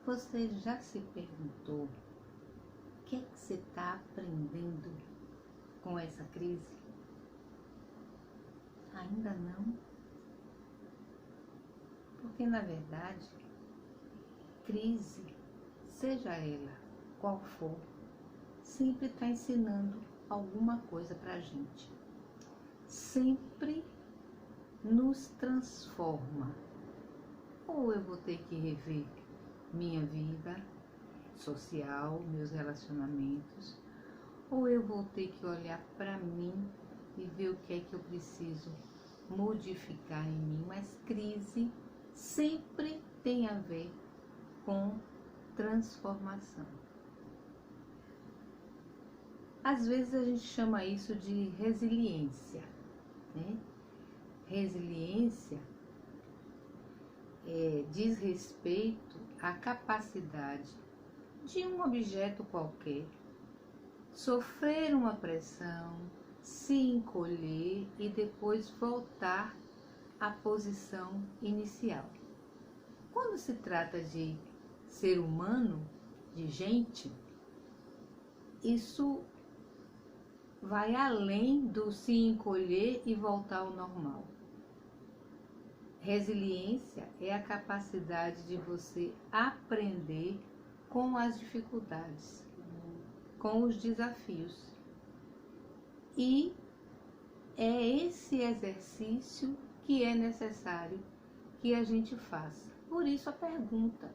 Você já se perguntou o que é que você está aprendendo com essa crise? Ainda não? Porque, na verdade, crise, seja ela qual for, sempre está ensinando alguma coisa para a gente. Sempre nos transforma. Ou eu vou ter que rever minha vida social, meus relacionamentos, ou eu vou ter que olhar para mim e ver o que é que eu preciso modificar em mim. Mas crise sempre tem a ver com transformação. Às vezes a gente chama isso de resiliência, né? Resiliência diz respeito à capacidade de um objeto qualquer sofrer uma pressão, se encolher e depois voltar à posição inicial. Quando se trata de ser humano, de gente, isso vai além do se encolher e voltar ao normal. Resiliência é a capacidade de você aprender com as dificuldades, com os desafios. E é esse exercício que é necessário que a gente faça. Por isso a pergunta: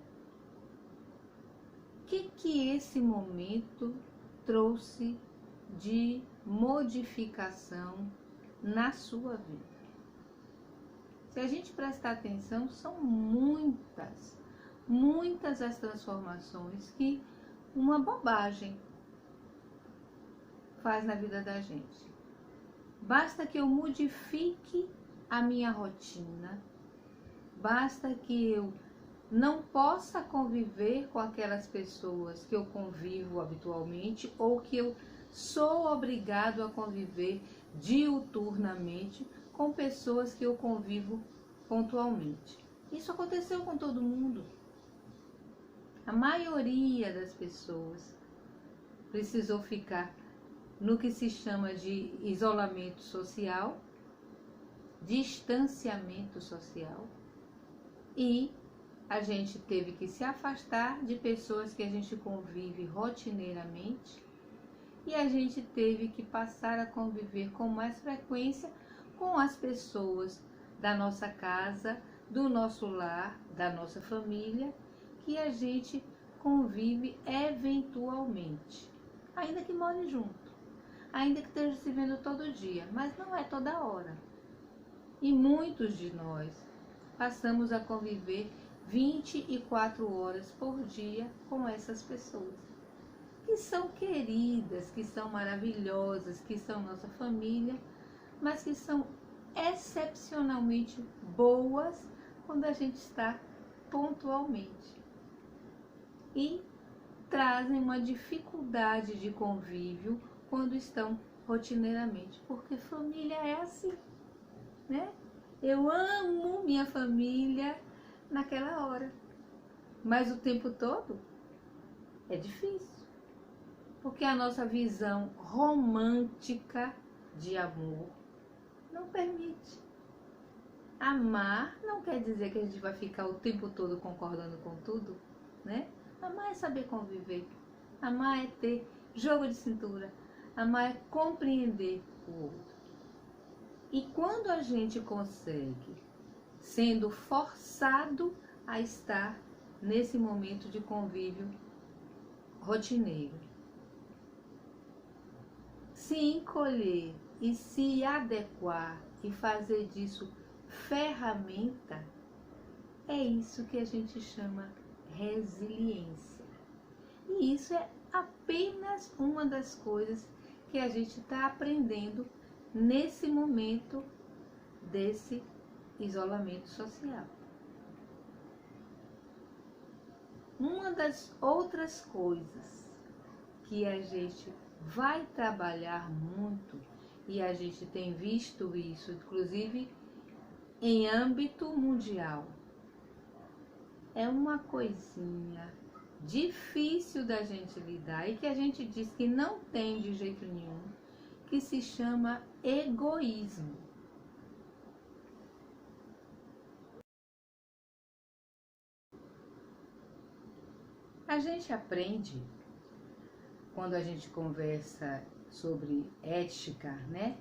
o que esse momento trouxe de modificação na sua vida? Se a gente prestar atenção, são muitas as transformações que uma bobagem faz na vida da gente. Basta que eu modifique a minha rotina, basta que eu não possa conviver com aquelas pessoas que eu convivo habitualmente ou que eu sou obrigado a conviver diuturnamente com pessoas que eu convivo pontualmente. Isso aconteceu com todo mundo. A maioria das pessoas precisou ficar no que se chama de isolamento social, distanciamento social, e a gente teve que se afastar de pessoas que a gente convive rotineiramente e a gente teve que passar a conviver com mais frequência com as pessoas da nossa casa, do nosso lar, da nossa família, que a gente convive eventualmente, ainda que more junto, ainda que esteja se vendo todo dia, mas não é toda hora. E muitos de nós passamos a conviver 24 horas por dia com essas pessoas, que são queridas, que são maravilhosas, que são nossa família, mas que são excepcionalmente boas quando a gente está pontualmente. E trazem uma dificuldade de convívio quando estão rotineiramente, porque família é assim, né? Eu amo minha família naquela hora, mas o tempo todo é difícil, porque a nossa visão romântica de amor não permite. Amar não quer dizer que a gente vai ficar o tempo todo concordando com tudo, né? Amar é saber conviver, amar é ter jogo de cintura, amar é compreender o outro. E quando a gente consegue, sendo forçado a estar nesse momento de convívio rotineiro, se encolher e se adequar e fazer disso ferramenta, é isso que a gente chama resiliência. E isso é apenas uma das coisas que a gente está aprendendo nesse momento desse isolamento social. Uma das outras coisas que a gente vai trabalhar muito, e a gente tem visto isso, inclusive em âmbito mundial, é uma coisinha difícil da gente lidar e que a gente diz que não tem de jeito nenhum, que se chama egoísmo. A gente aprende, quando a gente conversa sobre ética, né?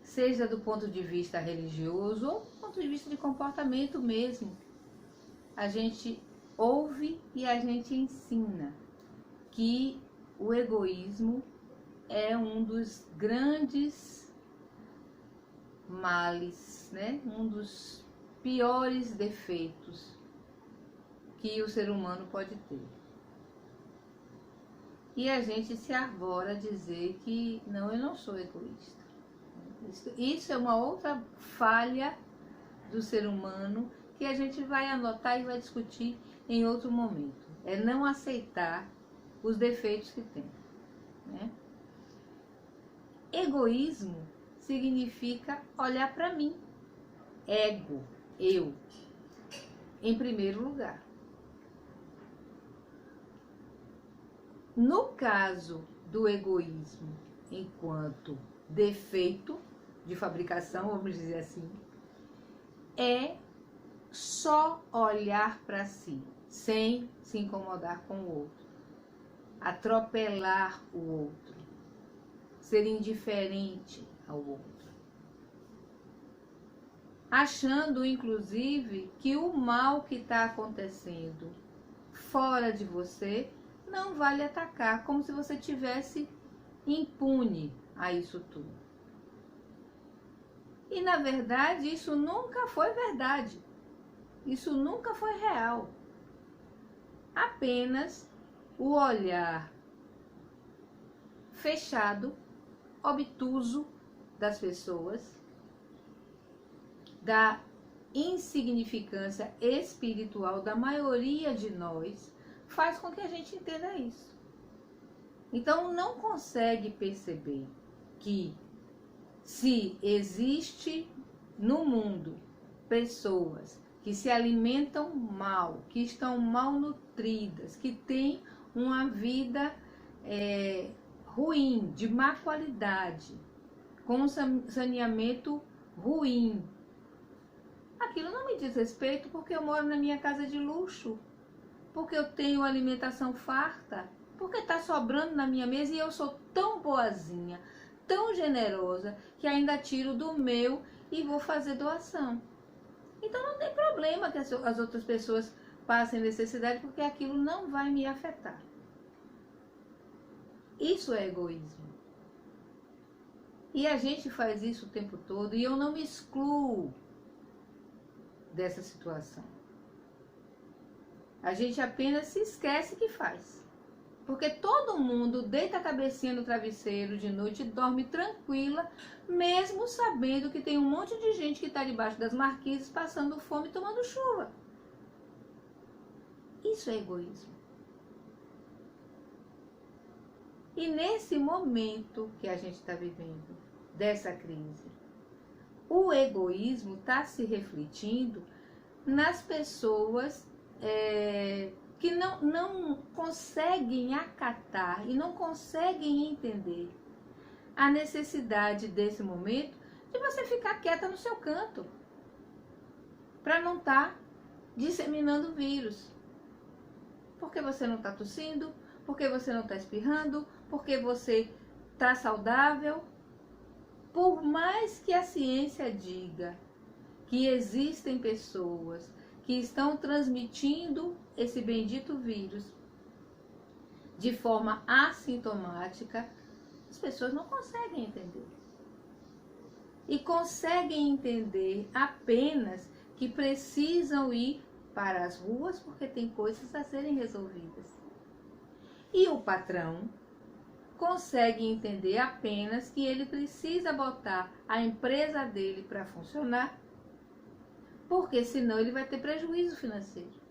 Seja do ponto de vista religioso ou do ponto de vista de comportamento mesmo. A gente ouve e a gente ensina que o egoísmo é um dos grandes males, né? Um dos piores defeitos que o ser humano pode ter. E a gente se arvora a dizer que não, eu não sou egoísta. Isso é uma outra falha do ser humano que a gente vai anotar e vai discutir em outro momento. É não aceitar os defeitos que tem, né? Egoísmo significa olhar para mim. Ego, eu, em primeiro lugar. No caso do egoísmo enquanto defeito de fabricação, vamos dizer assim, é só olhar para si, sem se incomodar com o outro, atropelar o outro, ser indiferente ao outro, achando inclusive que o mal que está acontecendo fora de você não vale atacar, como se você tivesse impune a isso tudo. E na verdade isso nunca foi verdade, isso nunca foi real. Apenas o olhar fechado, obtuso das pessoas, da insignificância espiritual da maioria de nós, faz com que a gente entenda isso. Então não consegue perceber que se existe no mundo pessoas que se alimentam mal, que estão mal nutridas, que têm uma vida ruim, de má qualidade, com um saneamento ruim, aquilo não me diz respeito porque eu moro na minha casa de luxo, porque eu tenho alimentação farta, porque está sobrando na minha mesa e eu sou tão boazinha, tão generosa, que ainda tiro do meu e vou fazer doação. Então não tem problema que as outras pessoas passem necessidade, porque aquilo não vai me afetar. Isso é egoísmo. E a gente faz isso o tempo todo, e eu não me excluo dessa situação. A gente apenas se esquece que faz. Porque todo mundo deita a cabecinha no travesseiro de noite e dorme tranquila, mesmo sabendo que tem um monte de gente que está debaixo das marquises, passando fome e tomando chuva. Isso é egoísmo. E nesse momento que a gente está vivendo, dessa crise, o egoísmo está se refletindo nas pessoas que não conseguem acatar e não conseguem entender a necessidade desse momento de você ficar quieta no seu canto, para não estar disseminando vírus. Porque você não está tossindo, porque você não está espirrando, porque você está saudável. Por mais que a ciência diga que existem pessoas que estão transmitindo esse bendito vírus de forma assintomática, as pessoas não conseguem entender. E conseguem entender apenas que precisam ir para as ruas porque tem coisas a serem resolvidas. E o patrão consegue entender apenas que ele precisa botar a empresa dele para funcionar, porque senão ele vai ter prejuízo financeiro.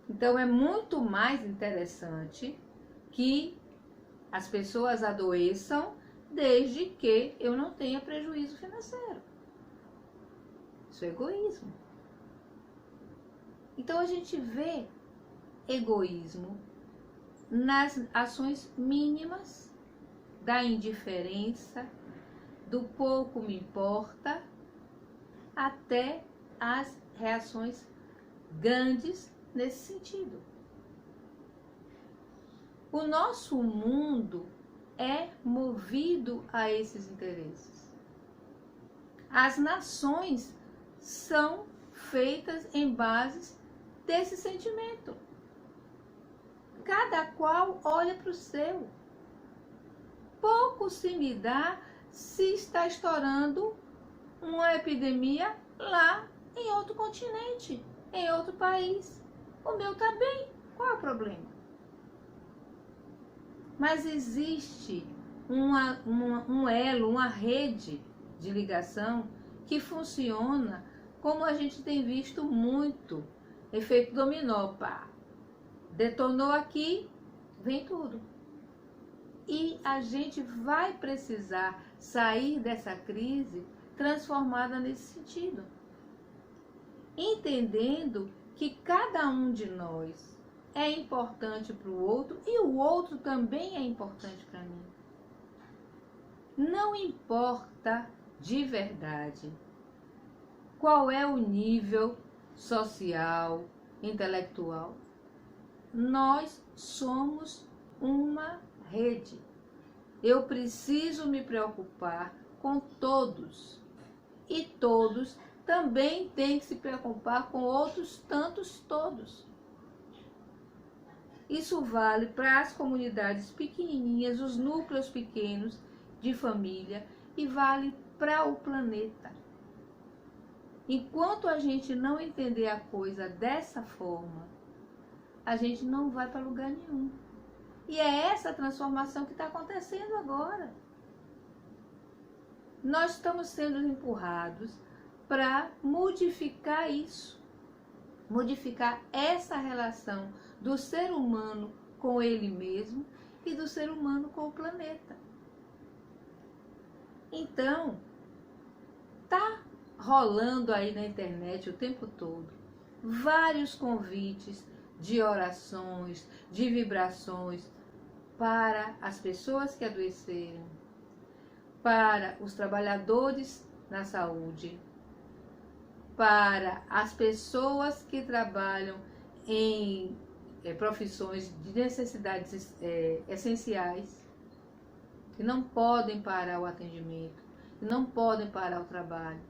Então é muito mais interessante que as pessoas adoeçam desde que eu não tenha prejuízo financeiro. Isso é egoísmo. Então a gente vê egoísmo nas ações mínimas, da indiferença, do pouco me importa, até as reações grandes nesse sentido. O nosso mundo é movido a esses interesses. As nações são feitas em bases desse sentimento. Cada qual olha para o seu. Pouco se me dá se está estourando uma epidemia lá em outro continente, em outro país. O meu está bem, qual é o problema? Mas existe um elo, uma rede de ligação que funciona como a gente tem visto muito. Efeito dominó, pá. Detonou aqui, vem tudo. E a gente vai precisar sair dessa crise transformada nesse sentido. Entendendo que cada um de nós é importante para o outro e o outro também é importante para mim. Não importa de verdade qual é o nível social, intelectual. Nós somos uma rede. Eu preciso me preocupar com todos. E todos também têm que se preocupar com outros tantos todos. Isso vale para as comunidades pequenininhas, os núcleos pequenos de família e vale para o planeta. Enquanto a gente não entender a coisa dessa forma, a gente não vai para lugar nenhum. E é essa transformação que está acontecendo agora. Nós estamos sendo empurrados para modificar isso. Modificar essa relação do ser humano com ele mesmo e do ser humano com o planeta. Então, tá rolando aí na internet o tempo todo vários convites de orações, de vibrações para as pessoas que adoeceram, para os trabalhadores na saúde, para as pessoas que trabalham em profissões de necessidades essenciais, que não podem parar o atendimento, que não podem parar o trabalho.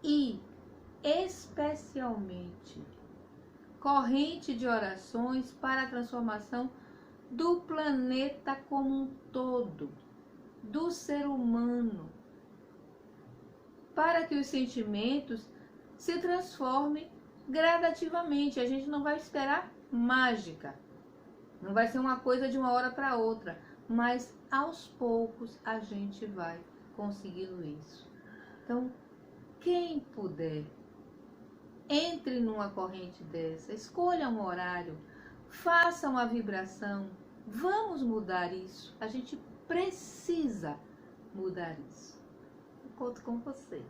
E, especialmente, corrente de orações para a transformação do planeta como um todo, do ser humano, para que os sentimentos se transformem gradativamente. A gente não vai esperar mágica, não vai ser uma coisa de uma hora para outra, mas aos poucos a gente vai conseguindo isso. Então, quem puder, entre numa corrente dessa, escolha um horário, faça uma vibração, vamos mudar isso. A gente precisa mudar isso. Eu conto com você.